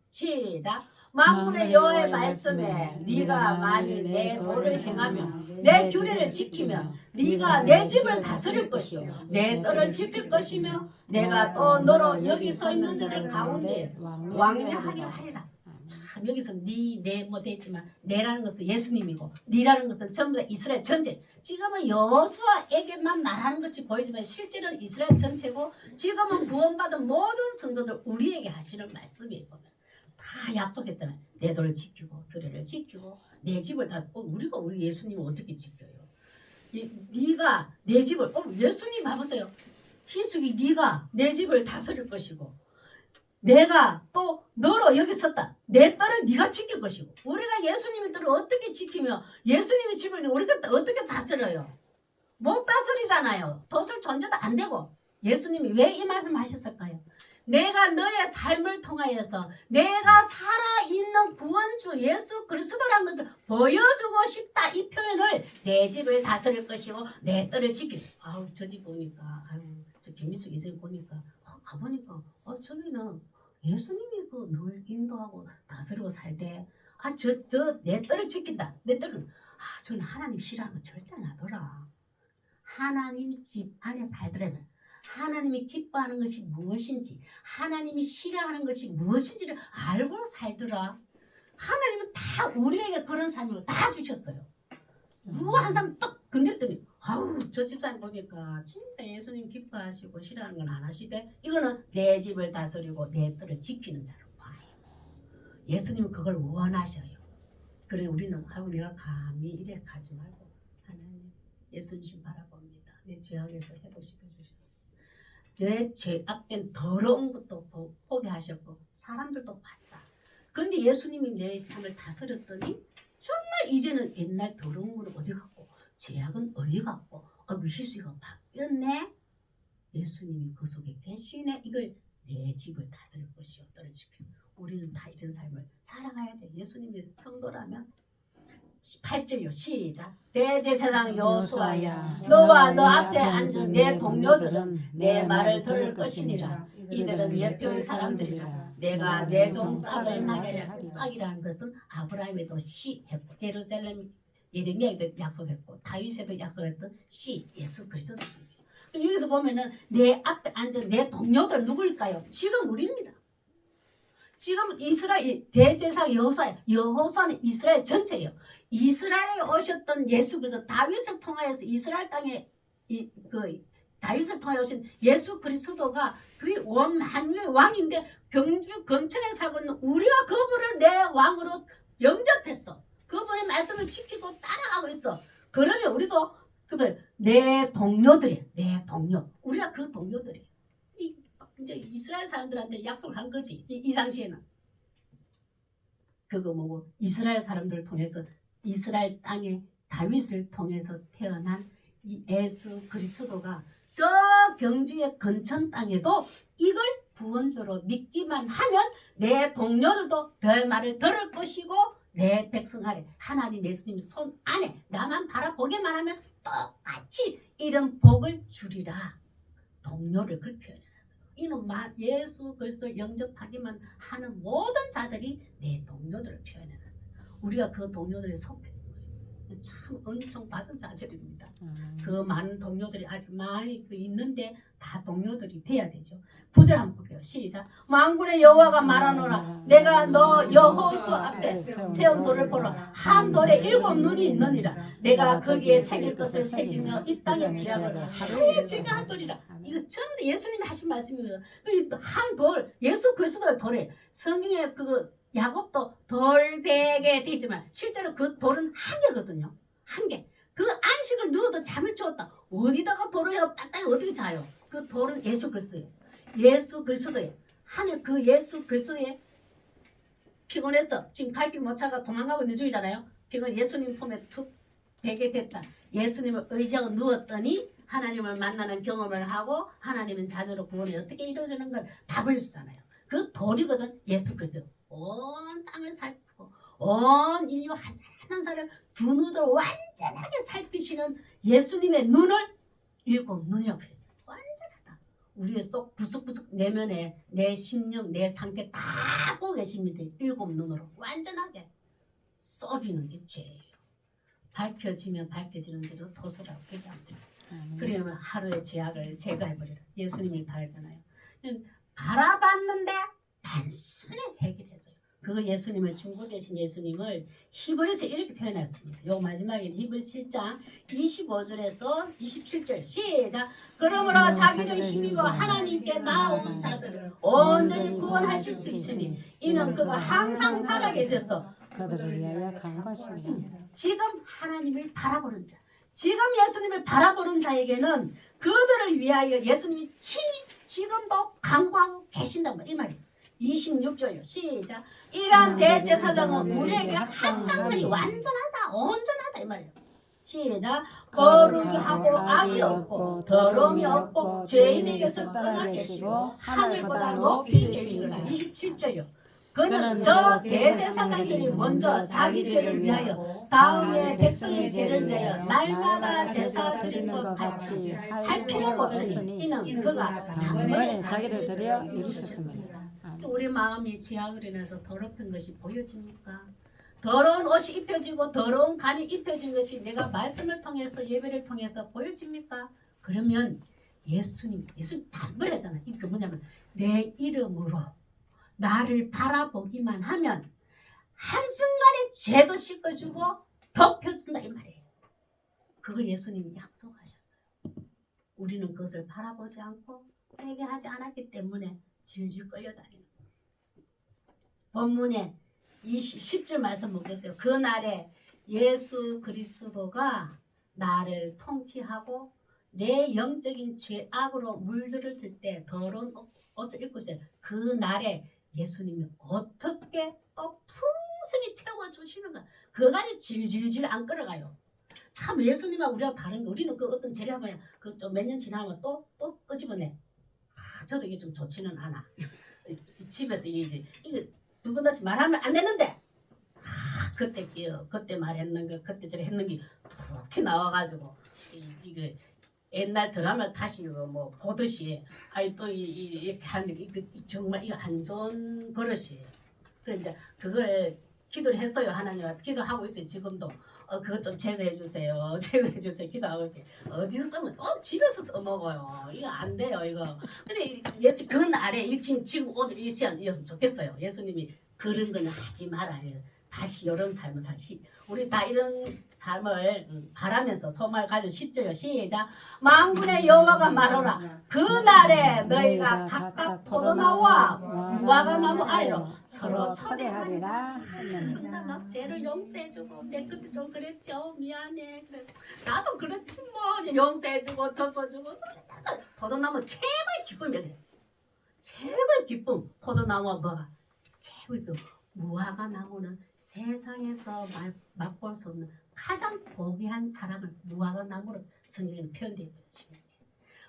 시작. 만군의 여호와의 말씀에 네가 만일 내 도를 행하며 내 규례를 지키며 네가 내 집을 다스릴 것이요 내 뜰을 지킬 것이며 내가 또 너로 여기 서 있는 자들 가운데 왕래하게 하리라. 참 여기서 내 뭐 됐지만 내라는 것은 예수님이고 네라는 것은 전부 다 이스라엘 전체. 지금은 여호수아에게만 말하는 것이 보이지만 실제로는 이스라엘 전체고 지금은 구원받은 모든 성도들 우리에게 하시는 말씀이에요. 보면 다 약속했잖아요. 내 돈을 지키고 교례를 지키고 내 집을 다 우리가 우리 예수님을 어떻게 지켜요? 네가 내 집을 예수님 봐보세요. 희숙이 네가 내 집을 다스릴 것이고 내가 또 너로 여기 섰다. 내 딸을 네가 지킬 것이고 우리가 예수님의 딸을 어떻게 지키며 예수님의 집을 우리가 어떻게 다스려요? 못 다스리잖아요. 도술 존재도 안 되고 예수님이 왜 이 말씀 하셨을까요? 내가 너의 삶을 통하여서 내가 살아있는 구원주 예수 그리스도라는 것을 보여주고 싶다. 이 표현을 내 집을 다스릴 것이고 내 딸을 지킬. 아우 저 집 보니까 저 김희숙 이집 보니까 가보니까 저기는 예수님이 늘 인도하고 다스리고 살대. 내 딸을 지킨다. 내 딸은 저는 하나님 싫어하는 거 절대 안 하더라. 하나님 집 안에 살더라면 하나님이 기뻐하는 것이 무엇인지 하나님이 싫어하는 것이 무엇인지를 알고 살더라. 하나님은 다 우리에게 그런 삶을 다 주셨어요. 누구 한 사람 딱 건드렸더니 저 집사님 보니까 진짜 예수님 기뻐하시고 싫어하는 건 안 하시대. 이거는 내 집을 다스리고 내 딸을 지키는 자로 봐요. 예수님은 그걸 원하셔요. 그래 우리는 내가 감히 이래 가지 말고 하나님 예수님 바라봅니다. 내 죄악에서 회복시켜 주셨어. 내 죄악된 더러운 것도 포기하셨고 사람들도 봤다. 그런데 예수님이 내 삶을 다스렸더니 정말 이제는 옛날 더러운 거는 어디 갔고 죄악은 어디 갔고 희수가 바뀌었네. 예수님이 그 속에 계시네. 이걸 내 집을 다스릴 것이요 떨어지고 우리는 다 이런 삶을 살아가야 돼. 예수님이 성도라면 8절요 시작. 대제사장 여호수아야 너와 너 앞에 앉은 내 동료들은 내 말을 들을 것이니라. 이들은 예표의 사람들이라. 내가 내 종 싹을 나게 하리라. 싹이라는 것은 아브라함에도 했고 예루살렘 예레미야에도 약속했고 다윗에도 약속했던 예수 그리스도. 여기서 보면은 내 앞에 앉은 내 동료들 누구일까요? 지금 우리입니다. 지금 이스라엘 대제사장 여호수아는 이스라엘 전체예요. 이스라엘에 오셨던 예수 그리스도 다윗을 통하여서 이스라엘 땅에 다윗을 통하여 오신 예수 그리스도가 그의 만유의 왕인데 경천에 살고 있는 우리가 그분을 내 왕으로 영접했어. 그분의 말씀을 지키고 따라가고 있어. 그러면 우리도 내 동료들이야. 내 동료. 우리가 그 동료들이야. 이제 이스라엘 사람들한테 약속을 한 거지. 이 당시에는. 그거 뭐고 이스라엘 사람들을 통해서 이스라엘 땅에 다윗을 통해서 태어난 이 예수 그리스도가 저 경주의 근천 땅에도 이걸 구원주로 믿기만 하면 내 동료들도 내 말을 들을 것이고 내 백성 아래 하나님 예수님 손 안에 나만 바라보기만 하면 똑같이 이런 복을 주리라. 동료를 그 표현해놨어요. 이는 예수 그리스도 영접하기만 하는 모든 자들이 내 동료들을 표현해놨어요. 우리가 그 동료들에 속해 있는 거예요. 참 엄청 받은 자들입니다. 그 많은 동료들이 아직 많이 있는데 다 동료들이 돼야 되죠. 9절 한번 볼게요. 시작. 만군의 여호와가 말하노라. 내가 너 여호수 앞에 세운 돌을 보라. 한 돌에 7 눈이 있느니라. 내가 거기에 새길 것을 새기며 이 땅의 지략을 하루에 제가 한 돌이라. 이거 처음부터 예수님이 하신 말씀이에요. 한 돌, 예수 그리스도의 돌에 성경에 야곱도 돌베개 되지만 실제로 그 돌은 한 개거든요. 한 개. 그 안식을 누워도 잠을 주었다. 어디다가 돌을 해서 딱딱 어떻게 자요? 그 돌은 예수 그리스도예요. 예수 그리스도예요. 하늘 그 예수 그리스도의 피곤해서 지금 갈 길 못 찾아 도망가고 있는 중이잖아요. 피곤 예수님 품에 툭 베개 됐다. 예수님을 의지하고 누웠더니 하나님을 만나는 경험을 하고 하나님은 자녀로 구원이 어떻게 이루어지는 걸 다 보여주잖아요. 그 돌이거든 예수 그리스도. 온 땅을 살피고 온 인류 한 사람 한 사람 두 눈으로 완전하게 살피시는 예수님의 눈을 7 눈이라고 표현했어요. 완전하다. 우리의 속 구석구석 내면에 내 심령 내 상태 다 보고 계십니다. 7 눈으로 완전하게 쏘비는 게 죄예요. 밝혀지면 밝혀지는 대로 도서라고 얘기하면 돼요. 그러면 하루의 죄악을 제거해버리라. 예수님이 다 했잖아요. 바라봤는데 단순히 해결해줘요. 그 예수님을 중보되신 예수님을 히브리서 이렇게 표현했습니다. 요 마지막에 히브리서 7장 25절에서 27절 시작. 그러므로 자기를 힘입어 하나님께 나아온 자들을 온전히 구원하실 수 있으니 이는 그가 항상 살아계셔서 그들을 위하여 간과하십니다. 지금 하나님을 바라보는 자, 지금 예수님을 바라보는 자에게는 그들을 위하여 예수님이 친히 지금도 간구하고 계신단 말이에요. 이 말이에요. 26절요. 시작. 이러한 대제사장은 우리에게 합당하니 완전하다, 온전하다 이 말이에요. 시작. 거룩이 하고 악이 없고 더러움이 없고 죄인에게서 떠나 계시고 하늘보다 높이 계시구나. 27절요. 그는 저 대제사장들이 먼저 자기 죄를 위하여 다음에 백성의 죄를 위하여 날마다 제사 드리는 것 같이 할 필요가 없으니 이는 그가 단번에 자기를 드려 이루셨습니다. 우리 마음이 죄악을 인해서 더럽힌 것이 보여집니까? 더러운 옷이 입혀지고 더러운 간이 입혀진 것이 내가 말씀을 통해서 예배를 통해서 보여집니까? 그러면 예수님 단번에잖아요. 이게 뭐냐면 내 이름으로 나를 바라보기만 하면 한순간에 죄도 씻어주고 덮여준다 이 말이에요. 그걸 예수님이 약속하셨어요. 우리는 그것을 바라보지 않고 회개하지 않았기 때문에 질질 끌려다니는 거예요. 본문에 10절 말씀 보겠어요. 그날에 예수 그리스도가 나를 통치하고 내 영적인 죄악으로 물들었을 때 더러운 옷을 입고 있어요. 그날에 예수님이 어떻게 또 풍성히 채워주시는가. 그까지 질질질 안 끌어가요. 참 예수님하고 우리하고 다른 게 우리는 그 어떤 재료하면 그 좀 몇 년 지나면 또 끄집어내. 저도 이게 좀 좋지는 않아. 집에서 이게 두번 다시 말하면 안 되는데 그때 말했는 거 그때 저래 했는 게 툭 나와가지고 이거 옛날 드라마 다시 뭐 보듯이 아이 또 이렇게 하는 게 정말 이거 안 좋은 버릇이에요. 그래 이제 그걸 기도를 했어요. 하나님 앞에 기도하고 있어요. 지금도 그것 좀 제거해 주세요. 제거해 주세요. 기도하고 있어요. 어디서 쓰면 집에서 써먹어요. 이거 안 돼요. 이거. 근데 예수 그 날에 지금 오늘 이 시간 이었으면 좋겠어요. 예수님이 그런 거는 하지 말아요. 다시 이런 삶을 사시. 우리 다 이런 삶을 바라면서 소망을 가지고 싶죠요. 시작. 만군의 여호와가 말하노라. 그날에 너희가 각각 포도나무와 무화과 나무 아래로 서로 초대하리라 하셨느니라. 혼자 막 죄를 용서해주고 내 그때 좀 그랬죠. 미안해. 그래. 나도 그랬지 뭐. 용서해주고 덮어주고. 포도나무 최고의 기쁨이래. 최고의 기쁨. 포도나무가 뭐가? 최고의 기쁨. 무화과 나무는 세상에서 맛볼 수 없는 가장 고귀한 사랑을 무화과 나무로 성경에 표현되어 있어요.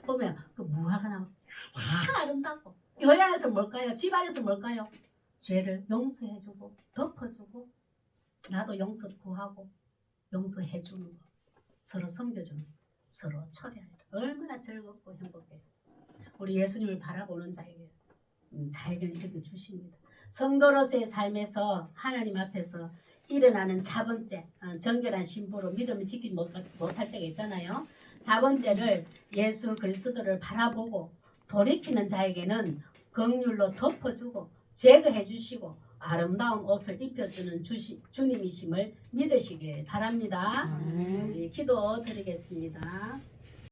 보면 그 무화과 나무 가장 아름답고 교회 안에서 뭘까요? 집 안에서 뭘까요? 죄를 용서해주고 덮어주고 나도 용서 구하고 용서해주는 거, 서로 섬겨주는 거, 서로 초대하는 거. 얼마나 즐겁고 행복해요. 우리 예수님을 바라보는 자에게는 이렇게 주십니다. 성도로서의 삶에서 하나님 앞에서 일어나는 자범죄, 정결한 신부로 믿음을 지키지 못할 때가 있잖아요. 자범죄를 예수 그리스도를 바라보고 돌이키는 자에게는 긍휼로 덮어주고 제거해 주시고 아름다운 옷을 입혀주는 주님이심을 믿으시길 바랍니다. 기도 드리겠습니다.